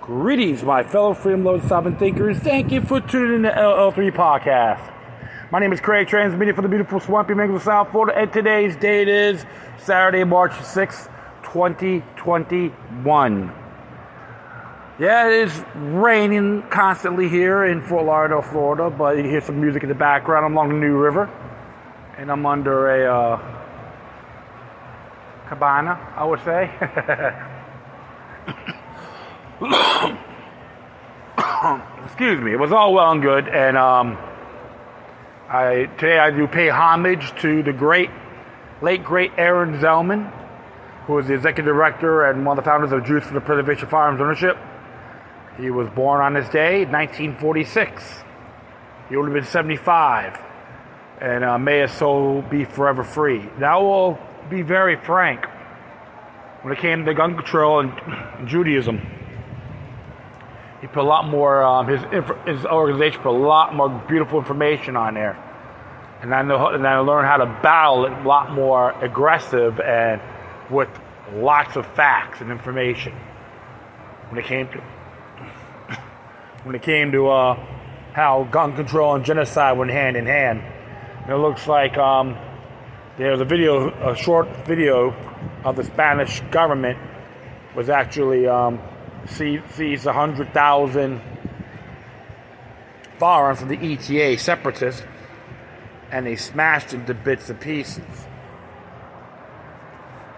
Greetings, my fellow freedom-loving sovereign thinkers. Thank you for tuning in to LL3 Podcast. My name is Craig, transmitting from the beautiful swampy Mango, South Florida, and today's date is Saturday, March 6th, 2021. Yeah, it is raining constantly here in Fort Lauderdale, Florida, but you hear some music in the background. I'm along the New River, and I'm under a cabana, I would say. Excuse me. It was all well and good, and today I do pay homage to the late great Aaron Zelman, who is the executive director and one of the founders of Jews for the Preservation of Firearms Ownership. He was born on this day, 1946. He would have been 75, and may his soul be forever free. Now, I will be very frank. When it came to gun control and Judaism, he put a lot more, his organization put a lot more beautiful information on there. And I learned how to battle it a lot more aggressive and with lots of facts and information. When it came to how gun control and genocide went hand in hand. And it looks like there's a short video of the Spanish government was actually seized 100,000 firearms from the ETA separatists, and they smashed into bits and pieces.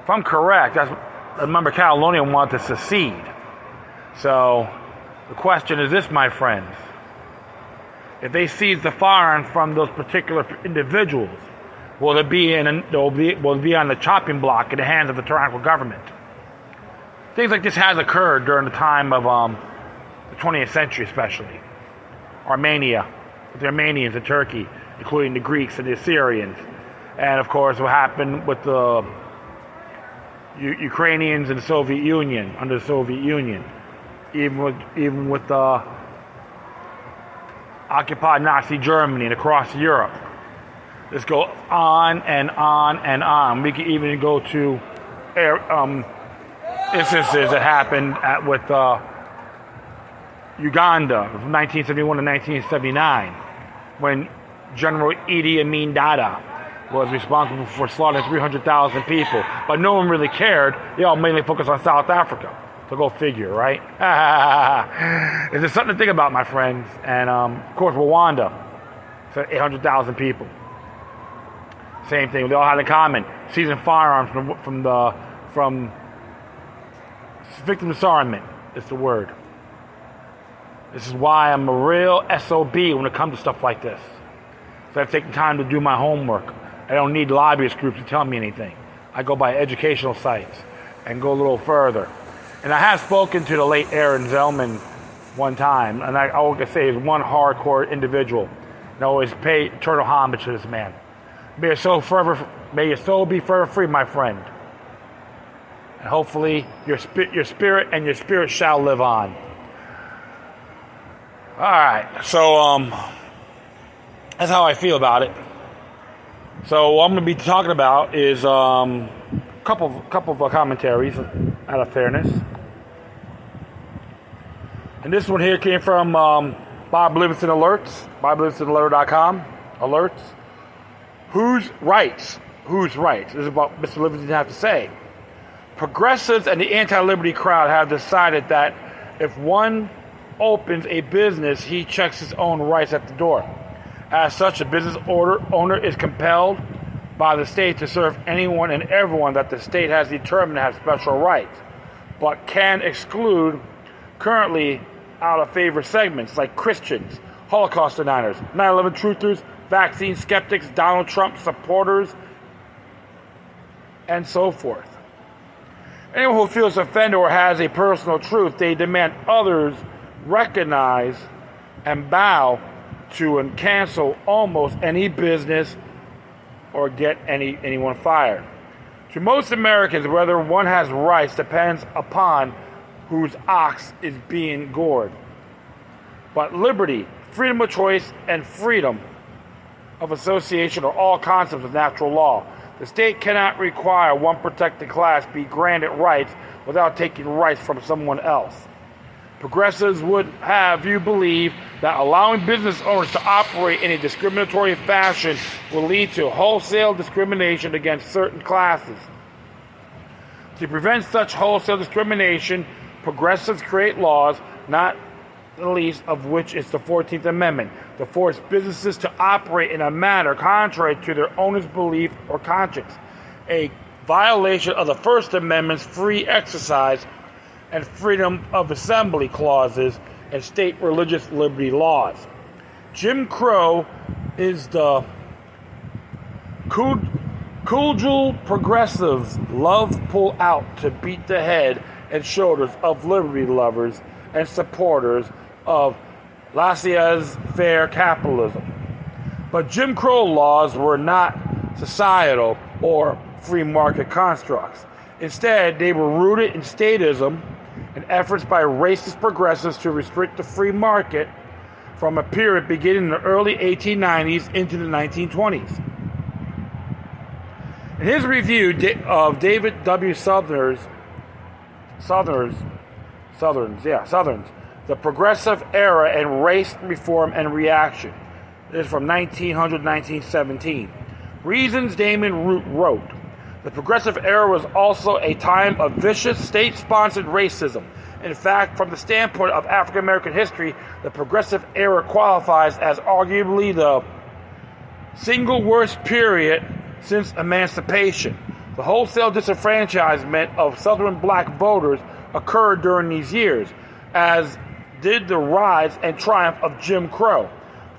If I'm correct, I remember Catalonia wanted to secede. So the question is this, my friends: if they seize the firearms from those particular individuals, will it be on the chopping block in the hands of the tyrannical government? Things like this has occurred during the time of the 20th century, especially. Armenia, with the Armenians and Turkey, including the Greeks and the Assyrians. And, of course, what happened with the Ukrainians in the Soviet Union, under the Soviet Union. Even with the occupied Nazi Germany and across Europe. This goes on and on and on. We could even go to instances that happened with Uganda from 1971 to 1979, when General Idi Amin Dada was responsible for slaughtering 300,000 people. But no one really cared. They all mainly focused on South Africa. So go figure, right? It's just something to think about, my friends. And, of course, Rwanda, so 800,000 people. Same thing. They all had in common: seizing firearms from victim disarmament is the word. This is why I'm a real SOB when it comes to stuff like this. So I've taken time to do my homework. I don't need lobbyist groups to tell me anything. I go by educational sites and go a little further. And I have spoken to the late Aaron Zelman one time, and I always say he's one hardcore individual. And I always pay eternal homage to this man. May your soul be forever free, my friend. And hopefully your spirit shall live on. All right, so that's how I feel about it. So what I'm going to be talking about is a couple of commentaries out of fairness. And this one here came from Bob Livingston Alerts, BobLivingstonAlert.com. Alerts. Whose rights? This is what Mr. Livingston has to say. Progressives and the anti-liberty crowd have decided that if one opens a business, he checks his own rights at the door. As such, a business owner is compelled by the state to serve anyone and everyone that the state has determined to have special rights, but can exclude currently out of favor segments like Christians, Holocaust deniers, 9/11 truthers, vaccine skeptics, Donald Trump supporters, and so forth. Anyone who feels offended or has a personal truth, they demand others recognize and bow to and cancel almost any business or get anyone fired. To most Americans, whether one has rights depends upon whose ox is being gored. But liberty, freedom of choice, and freedom of association are all concepts of natural law. The state cannot require one protected class be granted rights without taking rights from someone else. Progressives would have you believe that allowing business owners to operate in a discriminatory fashion will lead to wholesale discrimination against certain classes. To prevent such wholesale discrimination, progressives create laws, not the least of which is the 14th Amendment, to force businesses to operate in a manner contrary to their owner's belief or conscience, a violation of the First Amendment's free exercise and freedom of assembly clauses and state religious liberty laws. Jim Crow is the cudgel progressives love pull out to beat the head and shoulders of liberty lovers and supporters of laissez-faire capitalism. But Jim Crow laws were not societal or free market constructs. Instead, they were rooted in statism and efforts by racist progressives to restrict the free market from a period beginning in the early 1890s into the 1920s. In his review of David W. Southerns, The Progressive Era and Race Reform and Reaction, this is from 1900-1917, Reasons Damon Root wrote, the Progressive Era was also a time of vicious state-sponsored racism. In fact, from the standpoint of African American history, the Progressive Era qualifies as arguably the single worst period since emancipation. The wholesale disenfranchisement of Southern black voters occurred during these years, as did the rise and triumph of Jim Crow.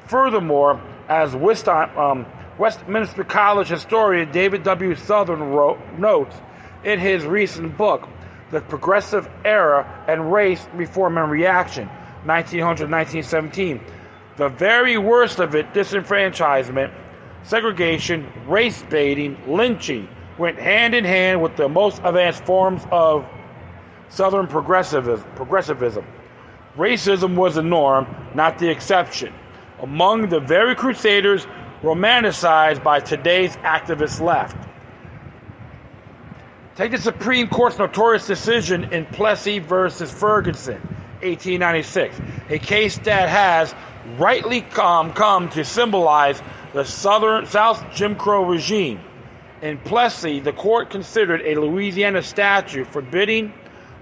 Furthermore, as Westminster College historian David W. Southern notes in his recent book, The Progressive Era and Race Reform and Reaction, 1900-1917, the very worst of it, disenfranchisement, segregation, race baiting, lynching, went hand in hand with the most advanced forms of Southern progressivism. Racism was the norm, not the exception, among the very crusaders romanticized by today's activist left. Take the Supreme Court's notorious decision in Plessy versus Ferguson, 1896, a case that has rightly come to symbolize the South Jim Crow regime. In Plessy, the court considered a Louisiana statute forbidding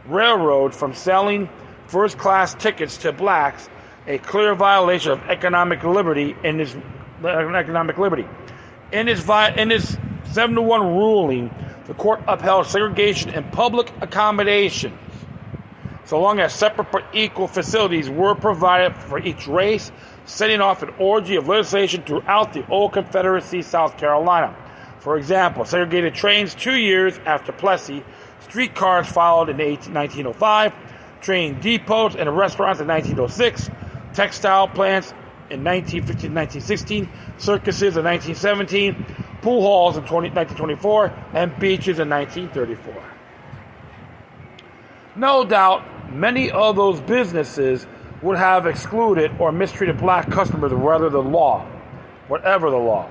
railroads from selling first-class tickets to blacks a clear violation of economic liberty. In his 7-1 ruling, the court upheld segregation in public accommodations, so long as separate but equal facilities were provided for each race, setting off an orgy of legislation throughout the old Confederacy, South Carolina. For example, segregated trains 2 years after Plessy, streetcars followed in 1905, train depots and restaurants in 1906, textile plants in 1915-1916, circuses in 1917, pool halls in 1924, and beaches in 1934. No doubt, many of those businesses would have excluded or mistreated black customers whatever the law.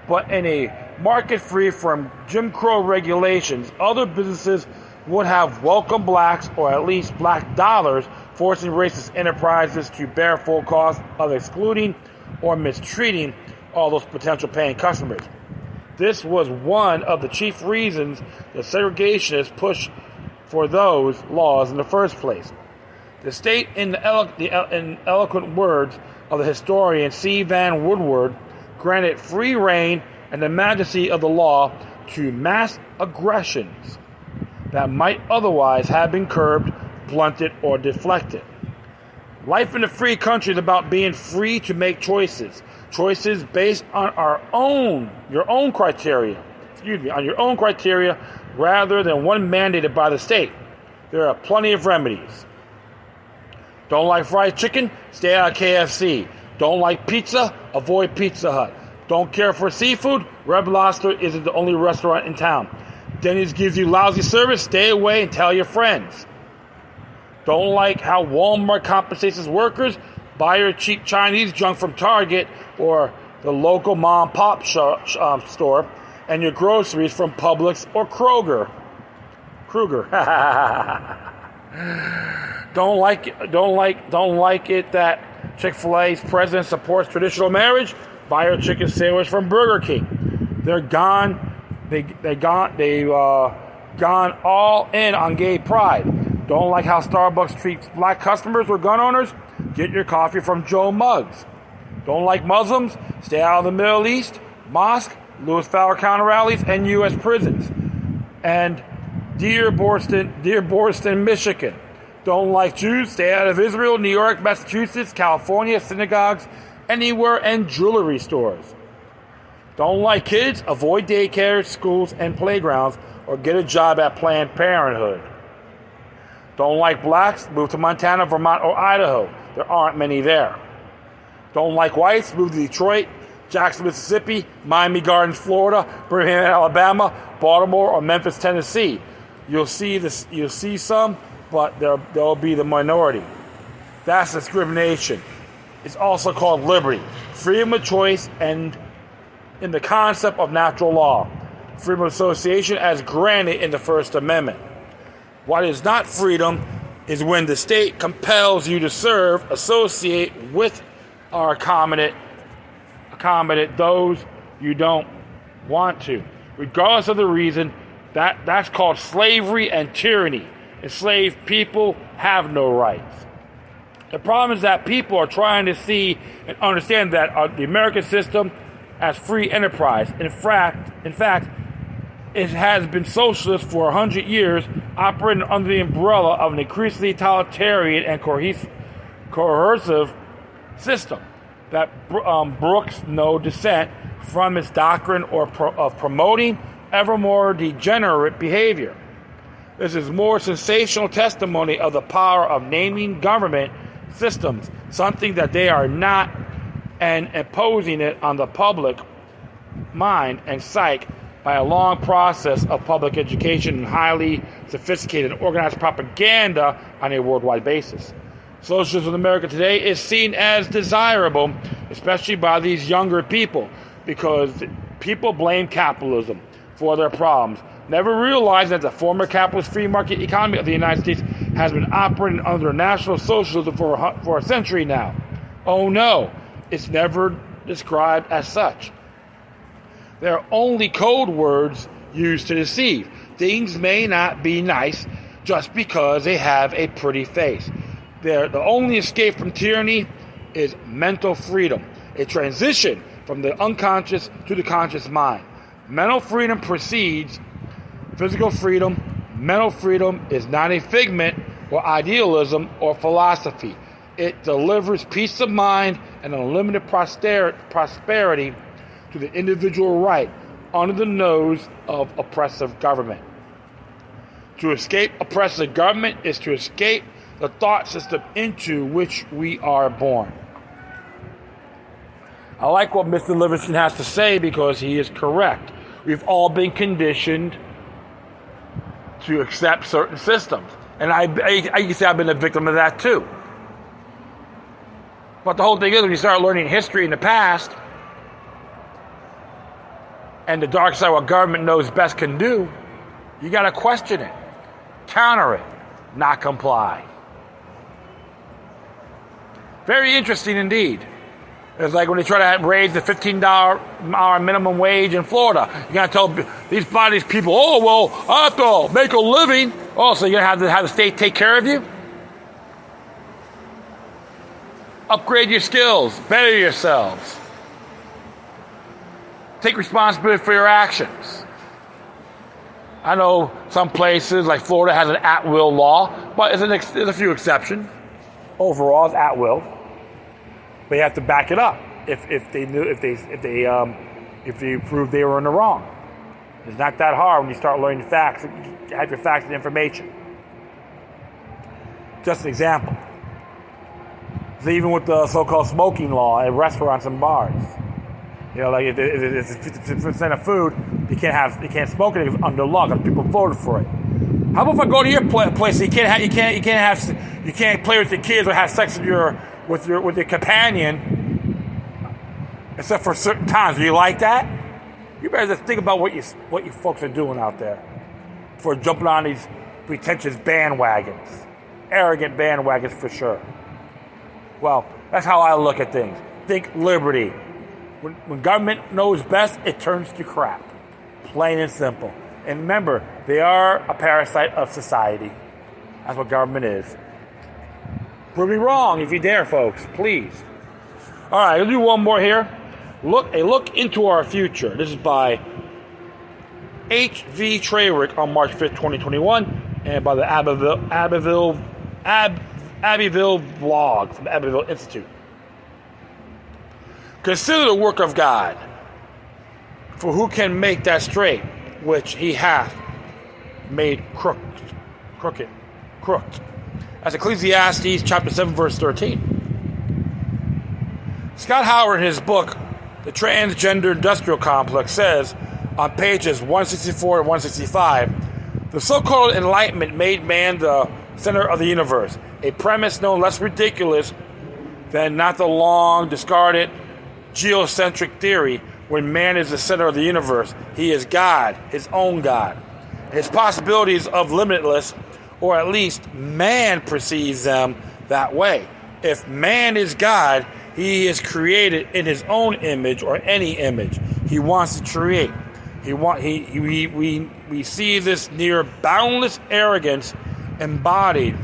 But in a market free from Jim Crow regulations, other businesses would have welcomed blacks, or at least black dollars, forcing racist enterprises to bear full cost of excluding or mistreating all those potential paying customers. This was one of the chief reasons the segregationists pushed for those laws in the first place. The state, in the eloquent words of the historian C. Van Woodward, granted free rein and the majesty of the law to mass aggressions that might otherwise have been curbed, blunted, or deflected. Life in a free country is about being free to make choices based on your own criteria, rather than one mandated by the state. There are plenty of remedies. Don't like fried chicken? Stay out of KFC. Don't like pizza? Avoid Pizza Hut. Don't care for seafood? Red Lobster isn't the only restaurant in town. Denny's gives you lousy service? Stay away and tell your friends. Don't like how Walmart compensates its workers? Buy your cheap Chinese junk from Target or the local mom-and-pop store, and your groceries from Publix or Kruger. Don't like it that Chick-fil-A's president supports traditional marriage? Buy your chicken sandwich from Burger King. They're gone. They've gone all in on gay pride. Don't like how Starbucks treats black customers or gun owners? Get your coffee from Joe Muggs. Don't like Muslims? Stay out of the Middle East, mosque, Lewis Fowler counter rallies, and U.S. prisons. And Dearborn, Michigan. Don't like Jews? Stay out of Israel, New York, Massachusetts, California, synagogues, anywhere, and jewelry stores. Don't like kids? Avoid daycares, schools, and playgrounds, or get a job at Planned Parenthood. Don't like blacks? Move to Montana, Vermont, or Idaho. There aren't many there. Don't like whites? Move to Detroit, Jackson, Mississippi, Miami Gardens, Florida, Birmingham, Alabama, Baltimore, or Memphis, Tennessee. You'll see some, but they'll be the minority. That's discrimination. It's also called liberty, freedom of choice, and in the concept of natural law, freedom of association as granted in the First Amendment. What is not freedom is when the state compels you to serve, associate with, or accommodate those you don't want to, regardless of the reason. That's called slavery and tyranny. Enslaved people have no rights. The problem is that people are trying to see and understand that the American system as free enterprise. In fact, it has been socialist for 100 years, operating under the umbrella of an increasingly totalitarian and coercive system that brooks no dissent from its doctrine of promoting ever more degenerate behavior. This is more sensational testimony of the power of naming government systems, something that they are not, and imposing it on the public mind and psyche by a long process of public education and highly sophisticated and organized propaganda on a worldwide basis. Socialism in America today is seen as desirable, especially by these younger people, because people blame capitalism for their problems, never realizing that the former capitalist free market economy of the United States has been operating under National Socialism for a century now. Oh no, it's never described as such. There are only code words used to deceive. Things may not be nice just because they have a pretty face. The only escape from tyranny is mental freedom, a transition from the unconscious to the conscious mind. Mental freedom precedes physical freedom. Mental freedom is not a figment or idealism or philosophy. It delivers peace of mind and unlimited prosperity to the individual right under the nose of oppressive government. To escape oppressive government is to escape the thought system into which we are born. I like what Mr. Livingston has to say because he is correct. We've all been conditioned to accept certain systems. And I can say I've been a victim of that too. But the whole thing is, when you start learning history in the past, and the dark side, what government knows best can do, you got to question it, counter it, not comply. Very interesting indeed. It's like when they try to raise the $15 hour minimum wage in Florida. You got to tell these people, oh, well, I have to make a living. Oh, so you're going to have the state take care of you? Upgrade your skills. Better yourselves. Take responsibility for your actions. I know some places like Florida has an at-will law, but there's a few exceptions. Overall, it's at-will. But you have to back it up if they prove they were in the wrong. It's not that hard when you start learning facts, have your facts and information. Just an example. So even with the so-called smoking law at restaurants and bars, you know, like if it's 50% of food, you can't smoke it. It's under law because people voted for it. How about if I go to your place? You can't play with your kids or have sex with your companion, except for certain times. Do you like that? You better just think about what you folks are doing out there before jumping on these pretentious bandwagons. arrogant bandwagons for sure. Well, that's how I look at things. Think liberty. When government knows best, it turns to crap. Plain and simple. And remember, they are a parasite of society. That's what government is. Prove me wrong if you dare, folks. Please. All right, I'll do one more here. A look into our future. This is by H.V. Treywick on March 5th, 2021, and by the Abbeville blog from the Abbeville Institute. Consider the work of God, for who can make that straight, which he hath made crooked. That's Ecclesiastes chapter 7, verse 13. Scott Howard, in his book, The Transgender Industrial Complex, says on pages 164 to 165, the so-called Enlightenment made man the center of the universe, a premise no less ridiculous than not the long discarded geocentric theory. When man is the center of the universe, he is God, his own God. His possibilities of limitless, or at least man perceives them that way. If man is God, he is created in his own image or any image he wants to create. We see this near boundless arrogance embodied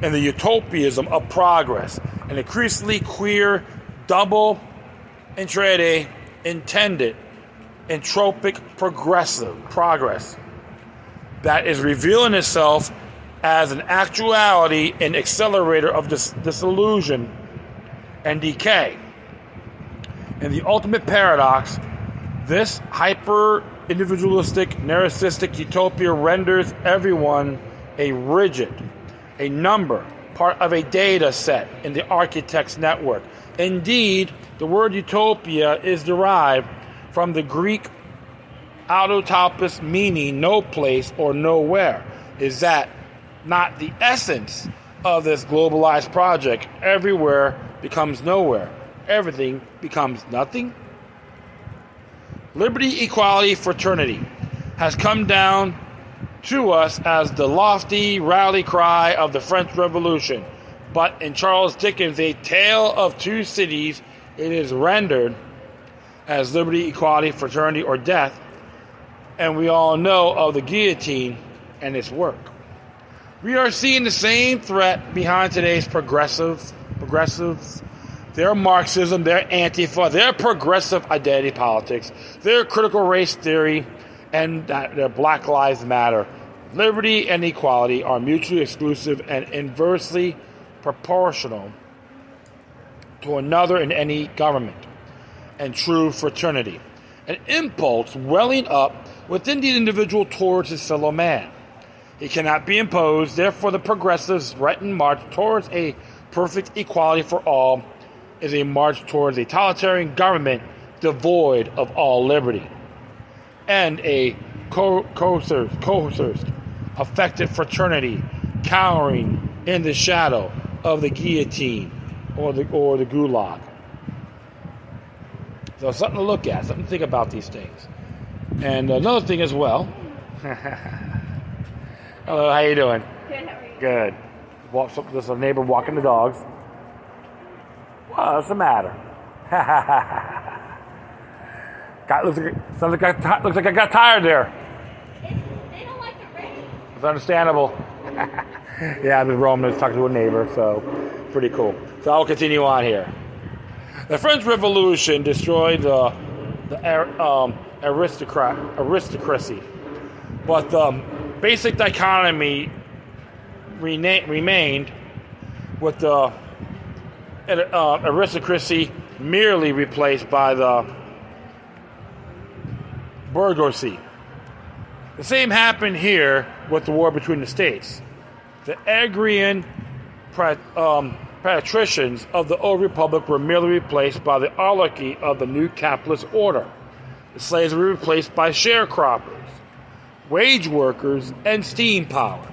in the utopianism of progress, an increasingly queer, double intended entropic progress that is revealing itself as an actuality and accelerator of disillusion and decay. In the ultimate paradox, this hyper-individualistic, narcissistic utopia renders everyone a number, part of a data set in the architect's network. Indeed, the word utopia is derived from the Greek autotopos, meaning no place or nowhere. Is that not the essence of this globalized project? Everywhere becomes nowhere. Everything becomes nothing. Liberty, equality, fraternity has come down to us as the lofty rally cry of the French Revolution. But in Charles Dickens' A Tale of Two Cities, it is rendered as liberty, equality, fraternity, or death. And we all know of the guillotine and its work. We are seeing the same threat behind today's progressives, their Marxism, their Antifa, their progressive identity politics, their critical race theory, and their Black Lives Matter. Liberty and equality are mutually exclusive and inversely proportional to another in any government. And true fraternity, an impulse welling up within the individual towards his fellow man. It cannot be imposed. Therefore, the progressives' threatened march towards a perfect equality for all is a march towards a totalitarian government devoid of all liberty, and a coerced, affected fraternity cowering in the shadow of the guillotine or the gulag. So something to look at, something to think about these things. And another thing as well. Hello, how you doing? Good, how are you? Good. There's a neighbor walking the dogs. What's the matter? Looks like I got tired there. They don't like the rain. It's understandable. Yeah, I've been roaming, talking to a neighbor, so pretty cool. So I'll continue on here. The French Revolution destroyed the aristocracy, but the basic dichotomy remained, with the aristocracy merely replaced by the bourgeoisie. The same happened here with the war between the states. The agrarian patricians of the old republic were merely replaced by the oligarchy of the new capitalist order. The slaves were replaced by sharecroppers, wage workers, and steam power.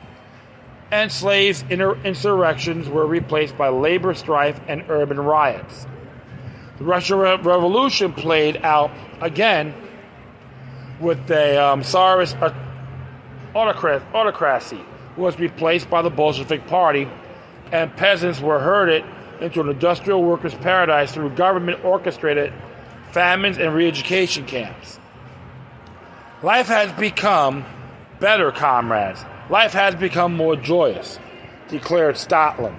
And slaves' insurrections were replaced by labor strife and urban riots. The Russian Revolution played out again with the Tsarist autocracy, was replaced by the Bolshevik Party and peasants were herded into an industrial workers' paradise through government-orchestrated famines and re-education camps. Life has become better, comrades. Life has become more joyous, declared Stalin.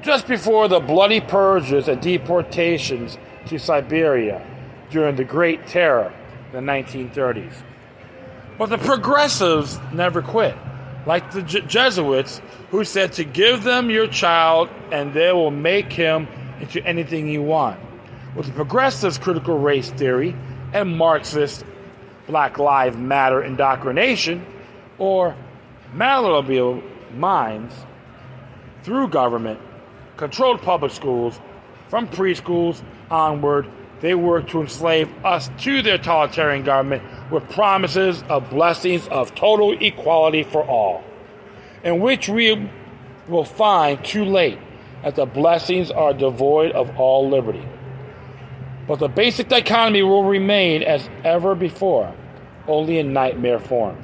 Just before the bloody purges and deportations to Siberia during the Great Terror in the 1930s. But the progressives never quit, like the Jesuits, who said to give them your child and they will make him into anything you want. With the progressives' critical race theory and Marxist Black Lives Matter indoctrination, or malleable minds through government, controlled public schools, from preschools onward, they work to enslave us to their totalitarian government with promises of blessings of total equality for all, in which we will find too late that the blessings are devoid of all liberty. But the basic dichotomy will remain as ever before, only in nightmare form.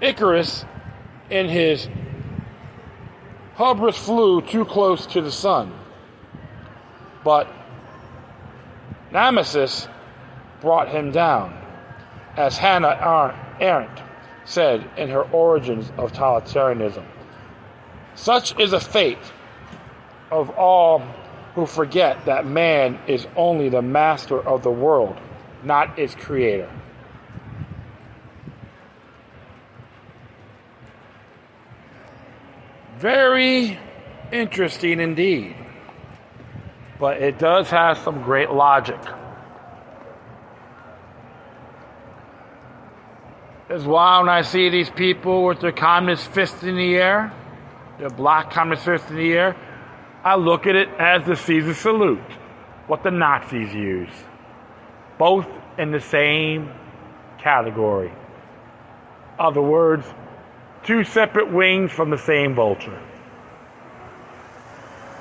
Icarus, in his hubris, flew too close to the sun, but Nemesis brought him down, as Hannah Arendt said in her Origins of Totalitarianism. Such is the fate of all who forget that man is only the master of the world, not its creator. Very interesting indeed. But it does have some great logic. That's why when I see these people with their communist fists in the air, their black communist fists in the air, I look at it as the Caesar salute, what the Nazis use. Both in the same category. Other words, two separate wings from the same vulture.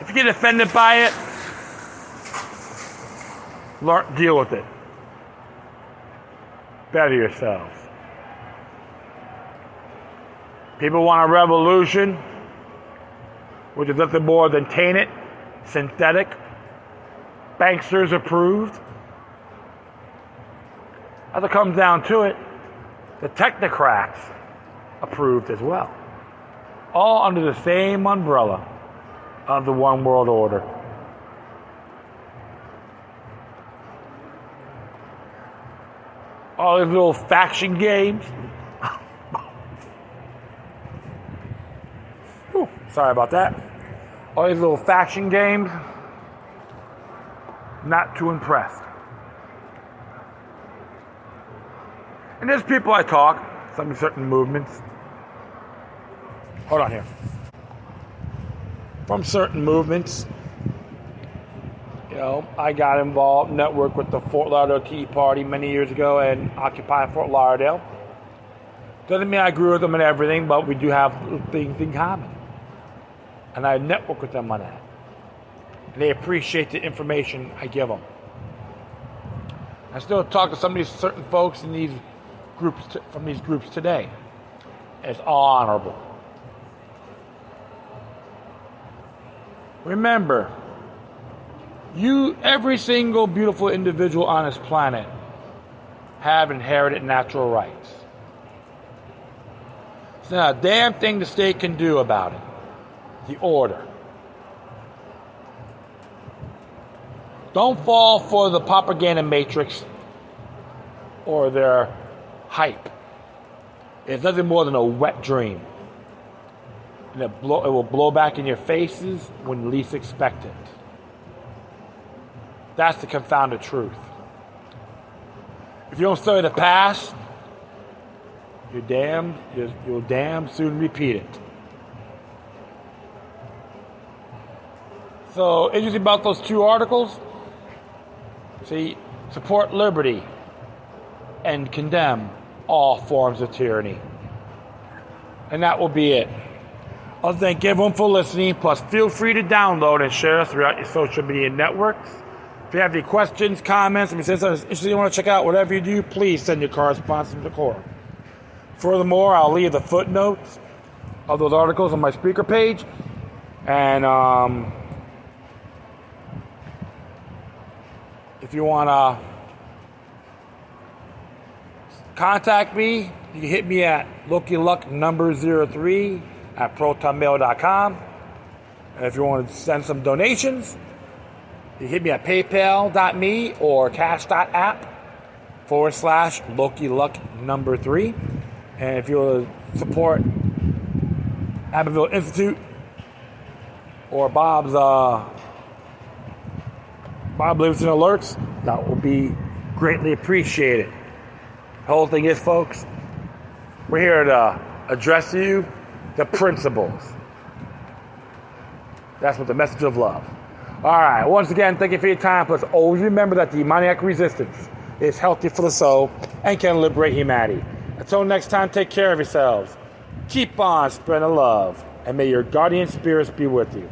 If you get offended by it, deal with it. Better yourselves. People want a revolution, which is nothing more than tainted, synthetic, banksters approved. As it comes down to it, the technocrats approved as well. All under the same umbrella of the one world order. All these little faction games. Whew, sorry about that. All these little faction games. Not too impressed. And there's people I talk, some certain movements. Hold on here. From certain movements. You know, I got involved, networked with the Fort Lauderdale Tea Party many years ago and occupied Fort Lauderdale. Doesn't mean I agree with them and everything, but we do have things in common. And I network with them on that. And they appreciate the information I give them. I still talk to some of these certain folks in these groups from these groups today. It's all honorable. Remember, every single beautiful individual on this planet have inherited natural rights. There's not a damn thing the state can do about it. The order. Don't fall for the propaganda matrix or their hype. It's nothing more than a wet dream. And it will blow back in your faces when you least expect it. That's the confounded truth. If you don't study the past, you'll damn soon repeat it. So, interesting about those two articles. See, support liberty and condemn all forms of tyranny. And that will be it. I'll thank everyone for listening. Plus, feel free to download and share throughout your social media networks. If you have any questions, comments, if you say something interesting you want to check out, whatever you do, please send your correspondence to the core. Furthermore, I'll leave the footnotes of those articles on my speaker page. And if you want to contact me, you can hit me at LokiLuck03 at protonmail.com. And if you want to send some donations, you hit me at paypal.me or cash.app/LokiLuck3. And if you want to support Abbeville Institute or Bob Livingston Alerts, that will be greatly appreciated. The whole thing is, folks, we're here to address you the principles. That's what the message of love. All right. Once again, thank you for your time. Plus, always remember that demoniac resistance is healthy for the soul and can liberate humanity. Until next time, take care of yourselves. Keep on spreading love, and may your guardian spirits be with you.